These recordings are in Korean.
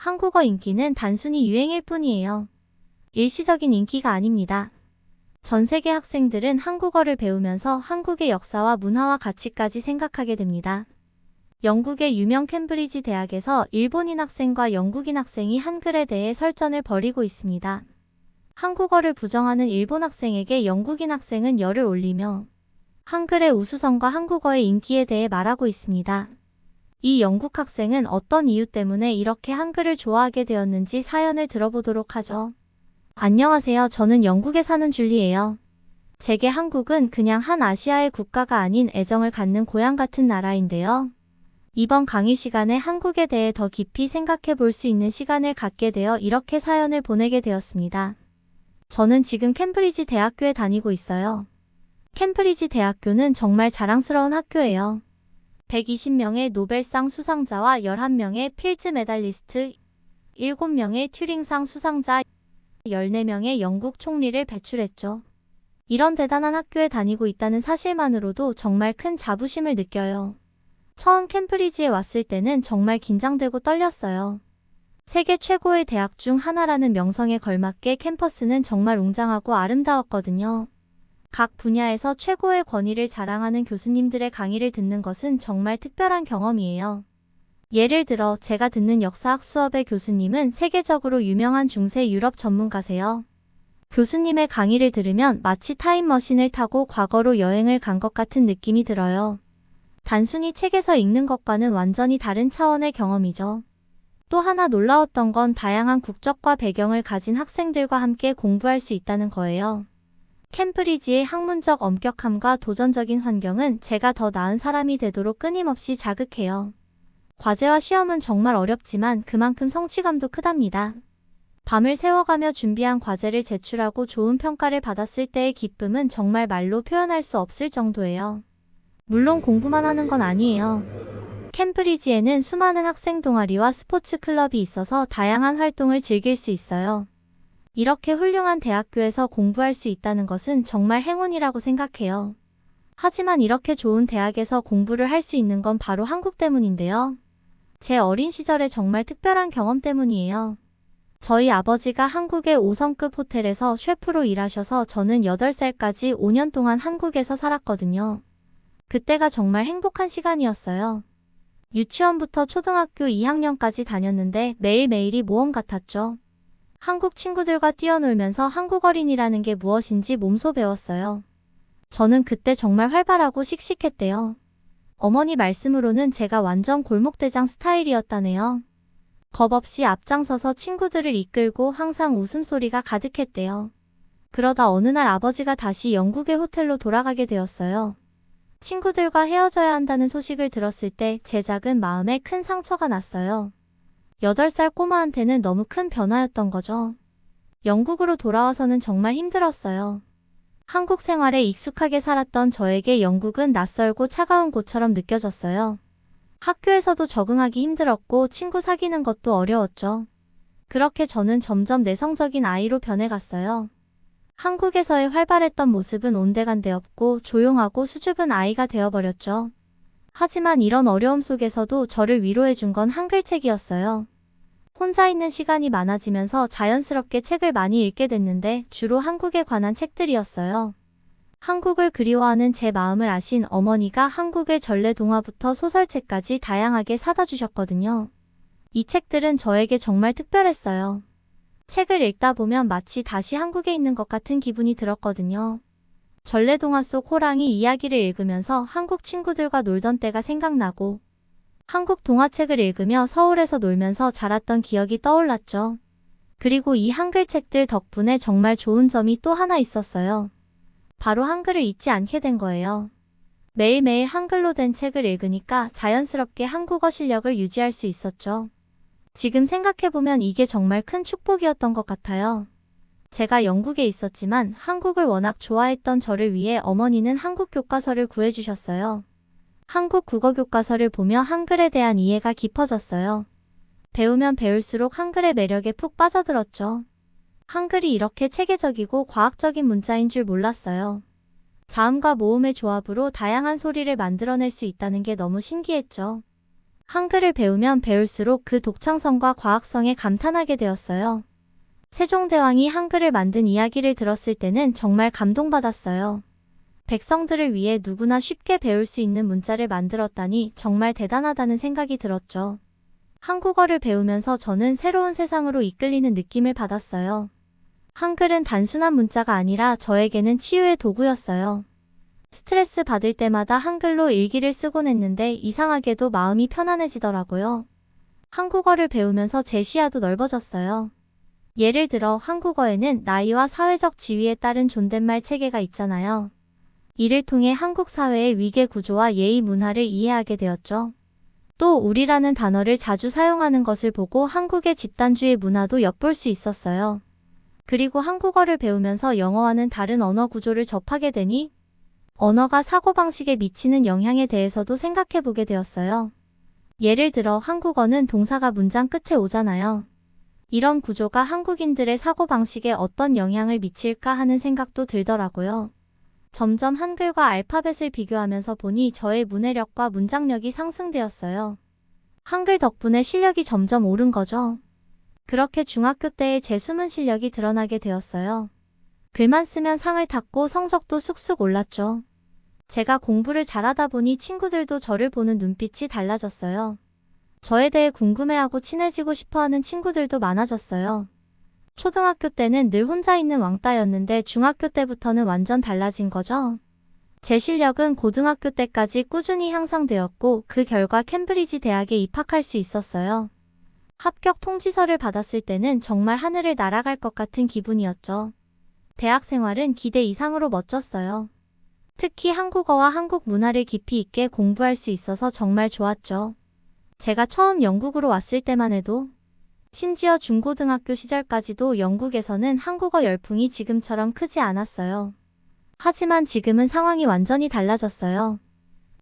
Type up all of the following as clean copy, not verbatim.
한국어 인기는 단순히 유행일 뿐이에요. 일시적인 인기가 아닙니다. 전 세계 학생들은 한국어를 배우면서 한국의 역사와 문화와 가치까지 생각하게 됩니다. 영국의 유명 캠브리지 대학에서 일본인 학생과 영국인 학생이 한글에 대해 설전을 벌이고 있습니다. 한국어를 부정하는 일본 학생에게 영국인 학생은 열을 올리며 한글의 우수성과 한국어의 인기에 대해 말하고 있습니다. 이 영국 학생은 어떤 이유 때문에 이렇게 한글을 좋아하게 되었는지 사연을 들어보도록 하죠. 안녕하세요. 저는 영국에 사는 줄리예요. 제게 한국은 그냥 한 아시아의 국가가 아닌 애정을 갖는 고향 같은 나라인데요. 이번 강의 시간에 한국에 대해 더 깊이 생각해 볼 수 있는 시간을 갖게 되어 이렇게 사연을 보내게 되었습니다. 저는 지금 캠브리지 대학교에 다니고 있어요. 캠브리지 대학교는 정말 자랑스러운 학교예요. 120명의 노벨상 수상자와 11명의 필즈 메달리스트, 7명의 튜링상 수상자, 14명의 영국 총리를 배출했죠. 이런 대단한 학교에 다니고 있다는 사실만으로도 정말 큰 자부심을 느껴요. 처음 캠브리지에 왔을 때는 정말 긴장되고 떨렸어요. 세계 최고의 대학 중 하나라는 명성에 걸맞게 캠퍼스는 정말 웅장하고 아름다웠거든요. 각 분야에서 최고의 권위를 자랑하는 교수님들의 강의를 듣는 것은 정말 특별한 경험이에요. 예를 들어 제가 듣는 역사학 수업의 교수님은 세계적으로 유명한 중세 유럽 전문가세요. 교수님의 강의를 들으면 마치 타임머신을 타고 과거로 여행을 간 것 같은 느낌이 들어요. 단순히 책에서 읽는 것과는 완전히 다른 차원의 경험이죠. 또 하나 놀라웠던 건 다양한 국적과 배경을 가진 학생들과 함께 공부할 수 있다는 거예요. 캠브리지의 학문적 엄격함과 도전적인 환경은 제가 더 나은 사람이 되도록 끊임없이 자극해요. 과제와 시험은 정말 어렵지만 그만큼 성취감도 크답니다. 밤을 새워가며 준비한 과제를 제출하고 좋은 평가를 받았을 때의 기쁨은 정말 말로 표현할 수 없을 정도예요. 물론 공부만 하는 건 아니에요. 캠브리지에는 수많은 학생 동아리와 스포츠 클럽이 있어서 다양한 활동을 즐길 수 있어요. 이렇게 훌륭한 대학교에서 공부할 수 있다는 것은 정말 행운이라고 생각해요. 하지만 이렇게 좋은 대학에서 공부를 할 수 있는 건 바로 한국 때문인데요. 제 어린 시절에 정말 특별한 경험 때문이에요. 저희 아버지가 한국의 5성급 호텔에서 셰프로 일하셔서 저는 8살까지 5년 동안 한국에서 살았거든요. 그때가 정말 행복한 시간이었어요. 유치원부터 초등학교 2학년까지 다녔는데 매일매일이 모험 같았죠. 한국 친구들과 뛰어놀면서 한국어린이라는 게 무엇인지 몸소 배웠어요. 저는 그때 정말 활발하고 씩씩했대요. 어머니 말씀으로는 제가 완전 골목대장 스타일이었다네요. 겁없이 앞장서서 친구들을 이끌고 항상 웃음소리가 가득했대요. 그러다 어느 날 아버지가 다시 영국의 호텔로 돌아가게 되었어요. 친구들과 헤어져야 한다는 소식을 들었을 때 제 작은 마음에 큰 상처가 났어요. 8살 꼬마한테는 너무 큰 변화였던 거죠. 영국으로 돌아와서는 정말 힘들었어요. 한국 생활에 익숙하게 살았던 저에게 영국은 낯설고 차가운 곳처럼 느껴졌어요. 학교에서도 적응하기 힘들었고 친구 사귀는 것도 어려웠죠. 그렇게 저는 점점 내성적인 아이로 변해갔어요. 한국에서의 활발했던 모습은 온데간데 없고 조용하고 수줍은 아이가 되어버렸죠. 하지만 이런 어려움 속에서도 저를 위로해준 건 한글책이었어요. 혼자 있는 시간이 많아지면서 자연스럽게 책을 많이 읽게 됐는데 주로 한국에 관한 책들이었어요. 한국을 그리워하는 제 마음을 아신 어머니가 한국의 전래 동화부터 소설책까지 다양하게 사다 주셨거든요. 이 책들은 저에게 정말 특별했어요. 책을 읽다 보면 마치 다시 한국에 있는 것 같은 기분이 들었거든요. 전래동화 속 호랑이 이야기를 읽으면서 한국 친구들과 놀던 때가 생각나고 한국 동화책을 읽으며 서울에서 놀면서 자랐던 기억이 떠올랐죠. 그리고 이 한글책들 덕분에 정말 좋은 점이 또 하나 있었어요. 바로 한글을 잊지 않게 된 거예요. 매일매일 한글로 된 책을 읽으니까 자연스럽게 한국어 실력을 유지할 수 있었죠. 지금 생각해보면 이게 정말 큰 축복이었던 것 같아요. 제가 영국에 있었지만 한국을 워낙 좋아했던 저를 위해 어머니는 한국 교과서를 구해주셨어요. 한국 국어 교과서를 보며 한글에 대한 이해가 깊어졌어요. 배우면 배울수록 한글의 매력에 푹 빠져들었죠. 한글이 이렇게 체계적이고 과학적인 문자인 줄 몰랐어요. 자음과 모음의 조합으로 다양한 소리를 만들어낼 수 있다는 게 너무 신기했죠. 한글을 배우면 배울수록 그 독창성과 과학성에 감탄하게 되었어요. 세종대왕이 한글을 만든 이야기를 들었을 때는 정말 감동받았어요. 백성들을 위해 누구나 쉽게 배울 수 있는 문자를 만들었다니 정말 대단하다는 생각이 들었죠. 한국어를 배우면서 저는 새로운 세상으로 이끌리는 느낌을 받았어요. 한글은 단순한 문자가 아니라 저에게는 치유의 도구였어요. 스트레스 받을 때마다 한글로 일기를 쓰곤 했는데 이상하게도 마음이 편안해지더라고요. 한국어를 배우면서 제 시야도 넓어졌어요. 예를 들어 한국어에는 나이와 사회적 지위에 따른 존댓말 체계가 있잖아요. 이를 통해 한국 사회의 위계 구조와 예의 문화를 이해하게 되었죠. 또 우리라는 단어를 자주 사용하는 것을 보고 한국의 집단주의 문화도 엿볼 수 있었어요. 그리고 한국어를 배우면서 영어와는 다른 언어 구조를 접하게 되니 언어가 사고방식에 미치는 영향에 대해서도 생각해 보게 되었어요. 예를 들어 한국어는 동사가 문장 끝에 오잖아요. 이런 구조가 한국인들의 사고방식에 어떤 영향을 미칠까 하는 생각도 들더라고요. 점점 한글과 알파벳을 비교하면서 보니 저의 문해력과 문장력이 상승되었어요. 한글 덕분에 실력이 점점 오른 거죠. 그렇게 중학교 때의 제 숨은 실력이 드러나게 되었어요. 글만 쓰면 상을 탔고 성적도 쑥쑥 올랐죠. 제가 공부를 잘하다 보니 친구들도 저를 보는 눈빛이 달라졌어요. 저에 대해 궁금해하고 친해지고 싶어하는 친구들도 많아졌어요. 초등학교 때는 늘 혼자 있는 왕따였는데 중학교 때부터는 완전 달라진 거죠. 제 실력은 고등학교 때까지 꾸준히 향상되었고 그 결과 캠브리지 대학에 입학할 수 있었어요. 합격 통지서를 받았을 때는 정말 하늘을 날아갈 것 같은 기분이었죠. 대학 생활은 기대 이상으로 멋졌어요. 특히 한국어와 한국 문화를 깊이 있게 공부할 수 있어서 정말 좋았죠. 제가 처음 영국으로 왔을 때만 해도 심지어 중고등학교 시절까지도 영국에서는 한국어 열풍이 지금처럼 크지 않았어요. 하지만 지금은 상황이 완전히 달라졌어요.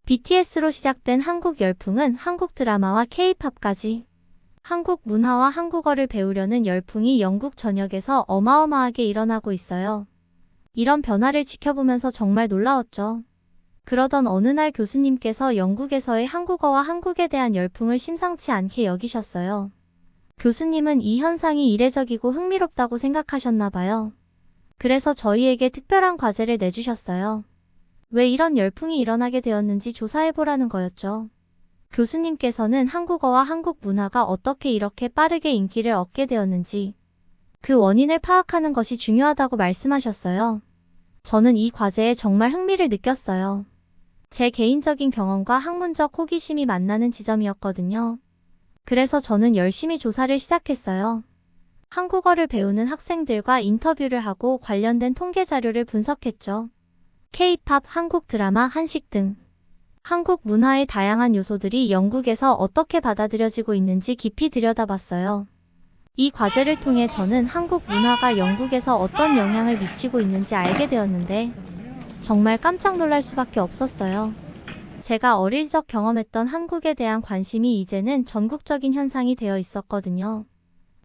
BTS로 시작된 한국 열풍은 한국 드라마와 K-팝까지 한국 문화와 한국어를 배우려는 열풍이 영국 전역에서 어마어마하게 일어나고 있어요. 이런 변화를 지켜보면서 정말 놀라웠죠. 그러던 어느 날 교수님께서 영국에서의 한국어와 한국에 대한 열풍을 심상치 않게 여기셨어요. 교수님은 이 현상이 이례적이고 흥미롭다고 생각하셨나 봐요. 그래서 저희에게 특별한 과제를 내주셨어요. 왜 이런 열풍이 일어나게 되었는지 조사해보라는 거였죠. 교수님께서는 한국어와 한국 문화가 어떻게 이렇게 빠르게 인기를 얻게 되었는지 그 원인을 파악하는 것이 중요하다고 말씀하셨어요. 저는 이 과제에 정말 흥미를 느꼈어요. 제 개인적인 경험과 학문적 호기심이 만나는 지점이었거든요. 그래서 저는 열심히 조사를 시작했어요. 한국어를 배우는 학생들과 인터뷰를 하고 관련된 통계 자료를 분석했죠. K-팝, 한국 드라마, 한식 등 한국 문화의 다양한 요소들이 영국에서 어떻게 받아들여지고 있는지 깊이 들여다봤어요. 이 과제를 통해 저는 한국 문화가 영국에서 어떤 영향을 미치고 있는지 알게 되었는데 정말 깜짝 놀랄 수밖에 없었어요. 제가 어릴 적 경험했던 한국에 대한 관심이 이제는 전국적인 현상이 되어 있었거든요.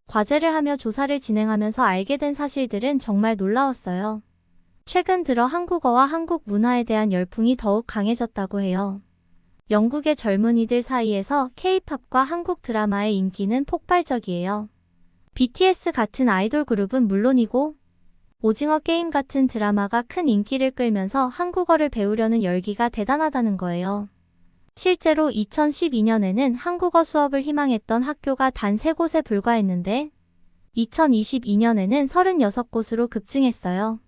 과제를 하며 조사를 진행하면서 알게 된 사실들은 정말 놀라웠어요. 최근 들어 한국어와 한국 문화에 대한 열풍이 더욱 강해졌다고 해요. 영국의 젊은이들 사이에서 K-팝과 한국 드라마의 인기는 폭발적이에요. BTS 같은 아이돌 그룹은 물론이고 오징어 게임 같은 드라마가 큰 인기를 끌면서 한국어를 배우려는 열기가 대단하다는 거예요. 실제로 2012년에는 한국어 수업을 희망했던 학교가 단 3곳에 불과했는데 2022년에는 36곳으로 급증했어요.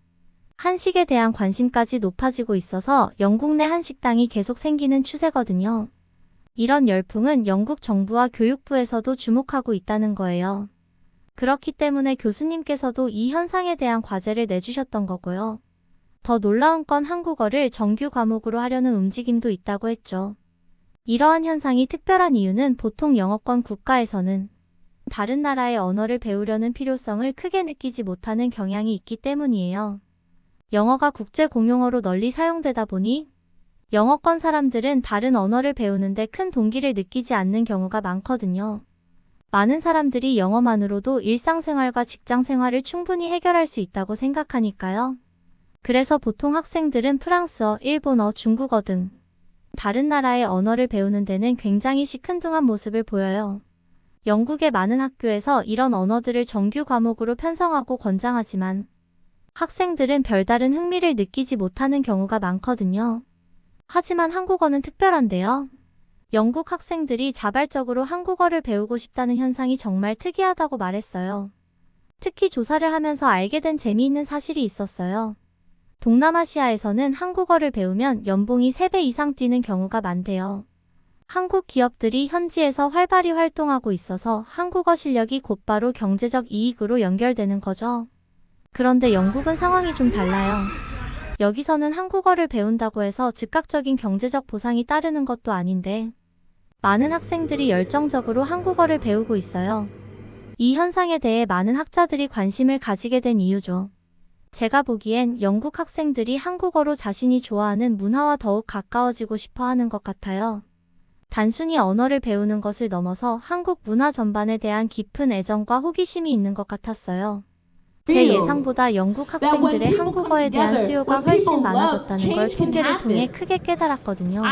한식에 대한 관심까지 높아지고 있어서 영국 내 한식당이 계속 생기는 추세거든요. 이런 열풍은 영국 정부와 교육부에서도 주목하고 있다는 거예요. 그렇기 때문에 교수님께서도 이 현상에 대한 과제를 내주셨던 거고요. 더 놀라운 건 한국어를 정규 과목으로 하려는 움직임도 있다고 했죠. 이러한 현상이 특별한 이유는 보통 영어권 국가에서는 다른 나라의 언어를 배우려는 필요성을 크게 느끼지 못하는 경향이 있기 때문이에요. 영어가 국제 공용어로 널리 사용되다 보니 영어권 사람들은 다른 언어를 배우는데 큰 동기를 느끼지 않는 경우가 많거든요. 많은 사람들이 영어만으로도 일상생활과 직장생활을 충분히 해결할 수 있다고 생각하니까요. 그래서 보통 학생들은 프랑스어, 일본어, 중국어 등 다른 나라의 언어를 배우는 데는 굉장히 시큰둥한 모습을 보여요. 영국의 많은 학교에서 이런 언어들을 정규 과목으로 편성하고 권장하지만 학생들은 별다른 흥미를 느끼지 못하는 경우가 많거든요. 하지만 한국어는 특별한데요. 영국 학생들이 자발적으로 한국어를 배우고 싶다는 현상이 정말 특이하다고 말했어요. 특히 조사를 하면서 알게 된 재미있는 사실이 있었어요. 동남아시아에서는 한국어를 배우면 연봉이 3배 이상 뛰는 경우가 많대요. 한국 기업들이 현지에서 활발히 활동하고 있어서 한국어 실력이 곧바로 경제적 이익으로 연결되는 거죠. 그런데 영국은 상황이 좀 달라요. 여기서는 한국어를 배운다고 해서 즉각적인 경제적 보상이 따르는 것도 아닌데 많은 학생들이 열정적으로 한국어를 배우고 있어요. 이 현상에 대해 많은 학자들이 관심을 가지게 된 이유죠. 제가 보기엔 영국 학생들이 한국어로 자신이 좋아하는 문화와 더욱 가까워지고 싶어 하는 것 같아요. 단순히 언어를 배우는 것을 넘어서 한국 문화 전반에 대한 깊은 애정과 호기심이 있는 것 같았어요. 제 예상보다 영국 학생들의 한국어에 대한 수요가 훨씬 많아졌다는 걸 통계를 통해 크게 깨달았거든요.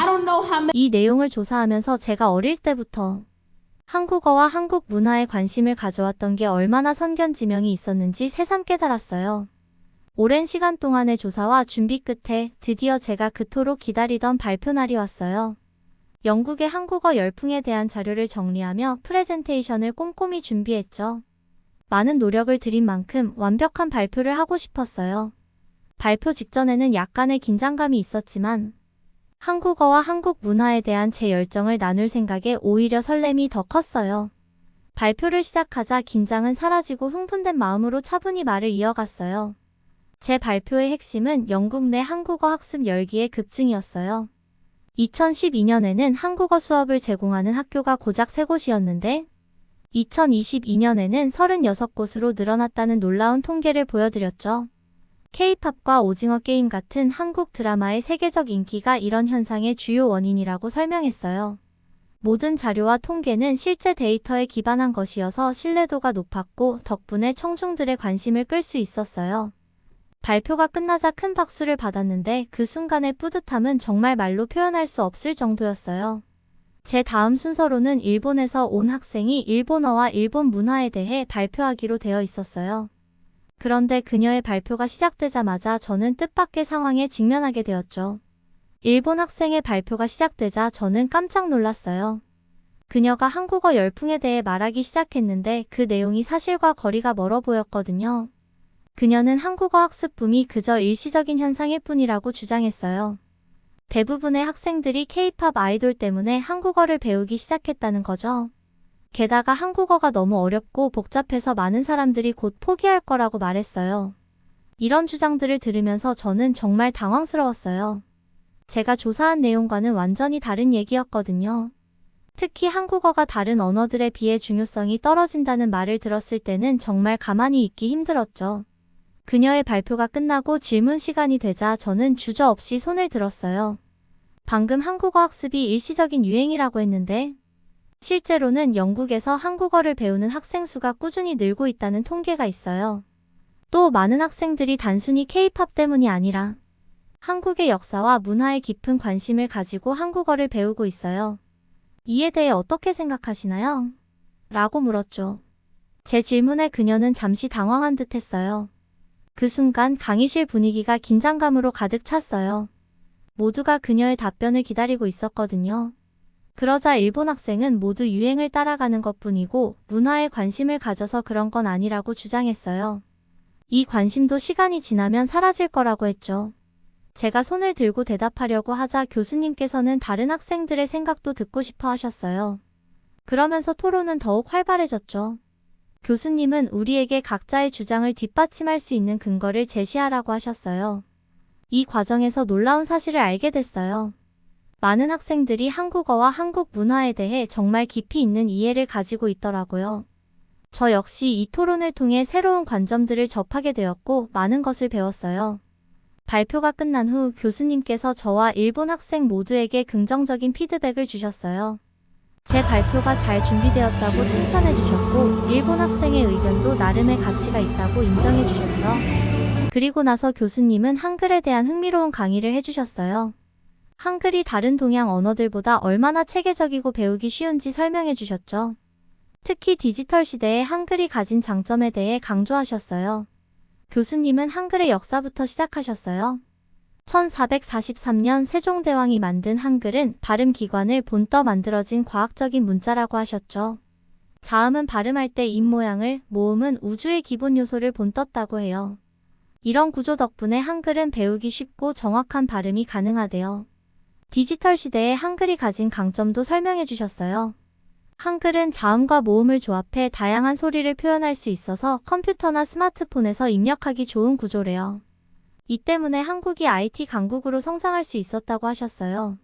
이 내용을 조사하면서 제가 어릴 때부터 한국어와 한국 문화에 관심을 가져왔던 게 얼마나 선견지명이 있었는지 새삼 깨달았어요. 오랜 시간 동안의 조사와 준비 끝에 드디어 제가 그토록 기다리던 발표날이 왔어요. 영국의 한국어 열풍에 대한 자료를 정리하며 프레젠테이션을 꼼꼼히 준비했죠. 많은 노력을 들인 만큼 완벽한 발표를 하고 싶었어요. 발표 직전에는 약간의 긴장감이 있었지만 한국어와 한국 문화에 대한 제 열정을 나눌 생각에 오히려 설렘이 더 컸어요. 발표를 시작하자 긴장은 사라지고 흥분된 마음으로 차분히 말을 이어갔어요. 제 발표의 핵심은 영국 내 한국어 학습 열기의 급증이었어요. 2012년에는 한국어 수업을 제공하는 학교가 고작 3곳이었는데 2022년에는 36곳으로 늘어났다는 놀라운 통계를 보여드렸죠. K-팝과 오징어 게임 같은 한국 드라마의 세계적 인기가 이런 현상의 주요 원인이라고 설명했어요. 모든 자료와 통계는 실제 데이터에 기반한 것이어서 신뢰도가 높았고 덕분에 청중들의 관심을 끌 수 있었어요. 발표가 끝나자 큰 박수를 받았는데 그 순간의 뿌듯함은 정말 말로 표현할 수 없을 정도였어요. 제 다음 순서로는 일본에서 온 학생이 일본어와 일본 문화에 대해 발표하기로 되어 있었어요. 그런데 그녀의 발표가 시작되자마자 저는 뜻밖의 상황에 직면하게 되었죠. 일본 학생의 발표가 시작되자 저는 깜짝 놀랐어요. 그녀가 한국어 열풍에 대해 말하기 시작했는데 그 내용이 사실과 거리가 멀어 보였거든요. 그녀는 한국어 학습 붐이 그저 일시적인 현상일 뿐이라고 주장했어요. 대부분의 학생들이 K-팝 아이돌 때문에 한국어를 배우기 시작했다는 거죠. 게다가 한국어가 너무 어렵고 복잡해서 많은 사람들이 곧 포기할 거라고 말했어요. 이런 주장들을 들으면서 저는 정말 당황스러웠어요. 제가 조사한 내용과는 완전히 다른 얘기였거든요. 특히 한국어가 다른 언어들에 비해 중요성이 떨어진다는 말을 들었을 때는 정말 가만히 있기 힘들었죠. 그녀의 발표가 끝나고 질문 시간이 되자 저는 주저없이 손을 들었어요. 방금 한국어 학습이 일시적인 유행이라고 했는데 실제로는 영국에서 한국어를 배우는 학생 수가 꾸준히 늘고 있다는 통계가 있어요. 또 많은 학생들이 단순히 K-팝 때문이 아니라 한국의 역사와 문화에 깊은 관심을 가지고 한국어를 배우고 있어요. 이에 대해 어떻게 생각하시나요? 라고 물었죠. 제 질문에 그녀는 잠시 당황한 듯 했어요. 그 순간 강의실 분위기가 긴장감으로 가득 찼어요. 모두가 그녀의 답변을 기다리고 있었거든요. 그러자 일본 학생은 모두 유행을 따라가는 것뿐이고 문화에 관심을 가져서 그런 건 아니라고 주장했어요. 이 관심도 시간이 지나면 사라질 거라고 했죠. 제가 손을 들고 대답하려고 하자 교수님께서는 다른 학생들의 생각도 듣고 싶어 하셨어요. 그러면서 토론은 더욱 활발해졌죠. 교수님은 우리에게 각자의 주장을 뒷받침할 수 있는 근거를 제시하라고 하셨어요. 이 과정에서 놀라운 사실을 알게 됐어요. 많은 학생들이 한국어와 한국 문화에 대해 정말 깊이 있는 이해를 가지고 있더라고요. 저 역시 이 토론을 통해 새로운 관점들을 접하게 되었고 많은 것을 배웠어요. 발표가 끝난 후 교수님께서 저와 일본 학생 모두에게 긍정적인 피드백을 주셨어요. 제 발표가 잘 준비되었다고 칭찬해 주셨고 일본 학생의 의견도 나름의 가치가 있다고 인정해 주셨죠. 그리고 나서 교수님은 한글에 대한 흥미로운 강의를 해주셨어요. 한글이 다른 동양 언어들보다 얼마나 체계적이고 배우기 쉬운지 설명해 주셨죠. 특히 디지털 시대에 한글이 가진 장점에 대해 강조하셨어요. 교수님은 한글의 역사부터 시작하셨어요. 1443년 세종대왕이 만든 한글은 발음기관을 본떠 만들어진 과학적인 문자라고 하셨죠. 자음은 발음할 때 입 모양을, 모음은 우주의 기본 요소를 본떴다고 해요. 이런 구조 덕분에 한글은 배우기 쉽고 정확한 발음이 가능하대요. 디지털 시대에 한글이 가진 강점도 설명해 주셨어요. 한글은 자음과 모음을 조합해 다양한 소리를 표현할 수 있어서 컴퓨터나 스마트폰에서 입력하기 좋은 구조래요. 이 때문에 한국이 IT 강국으로 성장할 수 있었다고 하셨어요.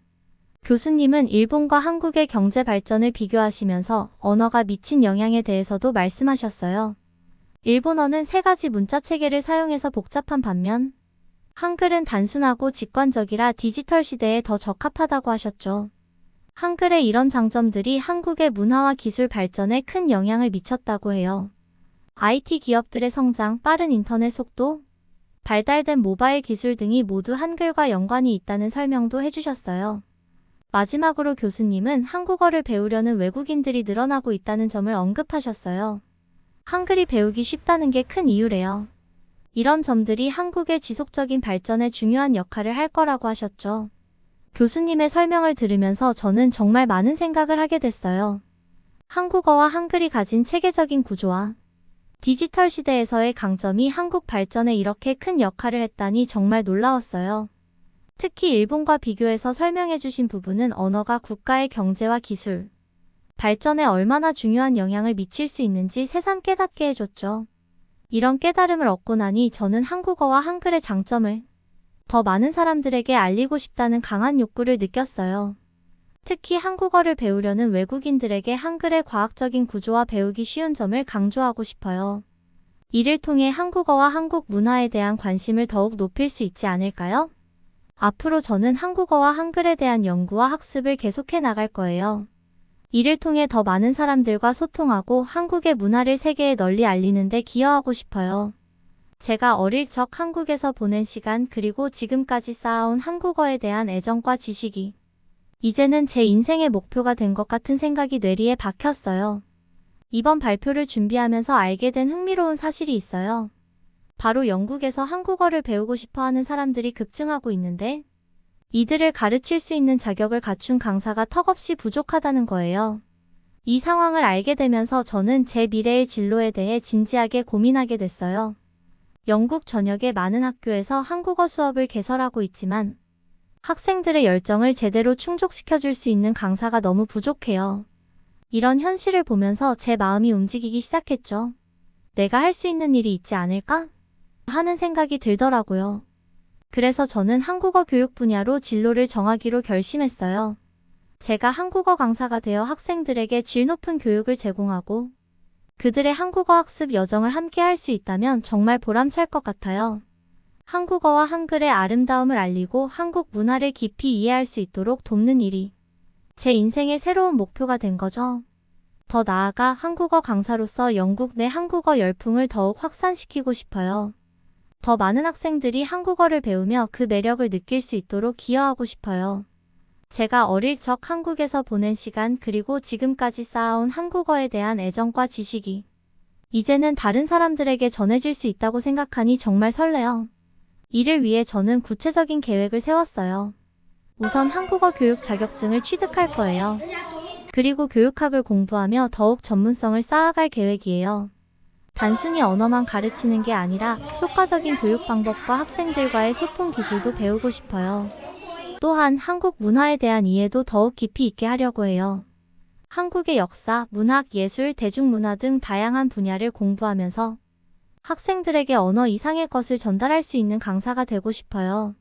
교수님은 일본과 한국의 경제 발전을 비교하시면서 언어가 미친 영향에 대해서도 말씀하셨어요. 일본어는 3가지 문자 체계를 사용해서 복잡한 반면 한글은 단순하고 직관적이라 디지털 시대에 더 적합하다고 하셨죠. 한글의 이런 장점들이 한국의 문화와 기술 발전에 큰 영향을 미쳤다고 해요. IT 기업들의 성장, 빠른 인터넷 속도, 발달된 모바일 기술 등이 모두 한글과 연관이 있다는 설명도 해주셨어요. 마지막으로 교수님은 한국어를 배우려는 외국인들이 늘어나고 있다는 점을 언급하셨어요. 한글이 배우기 쉽다는 게 큰 이유래요. 이런 점들이 한국의 지속적인 발전에 중요한 역할을 할 거라고 하셨죠. 교수님의 설명을 들으면서 저는 정말 많은 생각을 하게 됐어요. 한국어와 한글이 가진 체계적인 구조와 디지털 시대에서의 강점이 한국 발전에 이렇게 큰 역할을 했다니 정말 놀라웠어요. 특히 일본과 비교해서 설명해 주신 부분은 언어가 국가의 경제와 기술 발전에 얼마나 중요한 영향을 미칠 수 있는지 새삼 깨닫게 해줬죠. 이런 깨달음을 얻고 나니 저는 한국어와 한글의 장점을 더 많은 사람들에게 알리고 싶다는 강한 욕구를 느꼈어요. 특히 한국어를 배우려는 외국인들에게 한글의 과학적인 구조와 배우기 쉬운 점을 강조하고 싶어요. 이를 통해 한국어와 한국 문화에 대한 관심을 더욱 높일 수 있지 않을까요? 앞으로 저는 한국어와 한글에 대한 연구와 학습을 계속해 나갈 거예요. 이를 통해 더 많은 사람들과 소통하고 한국의 문화를 세계에 널리 알리는 데 기여하고 싶어요. 제가 어릴 적 한국에서 보낸 시간 그리고 지금까지 쌓아온 한국어에 대한 애정과 지식이 이제는 제 인생의 목표가 된 것 같은 생각이 뇌리에 박혔어요. 이번 발표를 준비하면서 알게 된 흥미로운 사실이 있어요. 바로 영국에서 한국어를 배우고 싶어 하는 사람들이 급증하고 있는데 이들을 가르칠 수 있는 자격을 갖춘 강사가 턱없이 부족하다는 거예요. 이 상황을 알게 되면서 저는 제 미래의 진로에 대해 진지하게 고민하게 됐어요. 영국 전역의 많은 학교에서 한국어 수업을 개설하고 있지만 학생들의 열정을 제대로 충족시켜줄 수 있는 강사가 너무 부족해요. 이런 현실을 보면서 제 마음이 움직이기 시작했죠. 내가 할 수 있는 일이 있지 않을까? 하는 생각이 들더라고요. 그래서 저는 한국어 교육 분야로 진로를 정하기로 결심했어요. 제가 한국어 강사가 되어 학생들에게 질 높은 교육을 제공하고 그들의 한국어 학습 여정을 함께 할 수 있다면 정말 보람찰 것 같아요. 한국어와 한글의 아름다움을 알리고 한국 문화를 깊이 이해할 수 있도록 돕는 일이 제 인생의 새로운 목표가 된 거죠. 더 나아가 한국어 강사로서 영국 내 한국어 열풍을 더욱 확산시키고 싶어요. 더 많은 학생들이 한국어를 배우며 그 매력을 느낄 수 있도록 기여하고 싶어요. 제가 어릴 적 한국에서 보낸 시간 그리고 지금까지 쌓아온 한국어에 대한 애정과 지식이 이제는 다른 사람들에게 전해질 수 있다고 생각하니 정말 설레요. 이를 위해 저는 구체적인 계획을 세웠어요. 우선 한국어 교육 자격증을 취득할 거예요. 그리고 교육학을 공부하며 더욱 전문성을 쌓아갈 계획이에요. 단순히 언어만 가르치는 게 아니라 효과적인 교육 방법과 학생들과의 소통 기술도 배우고 싶어요. 또한 한국 문화에 대한 이해도 더욱 깊이 있게 하려고 해요. 한국의 역사, 문학, 예술, 대중문화 등 다양한 분야를 공부하면서 학생들에게 언어 이상의 것을 전달할 수 있는 강사가 되고 싶어요.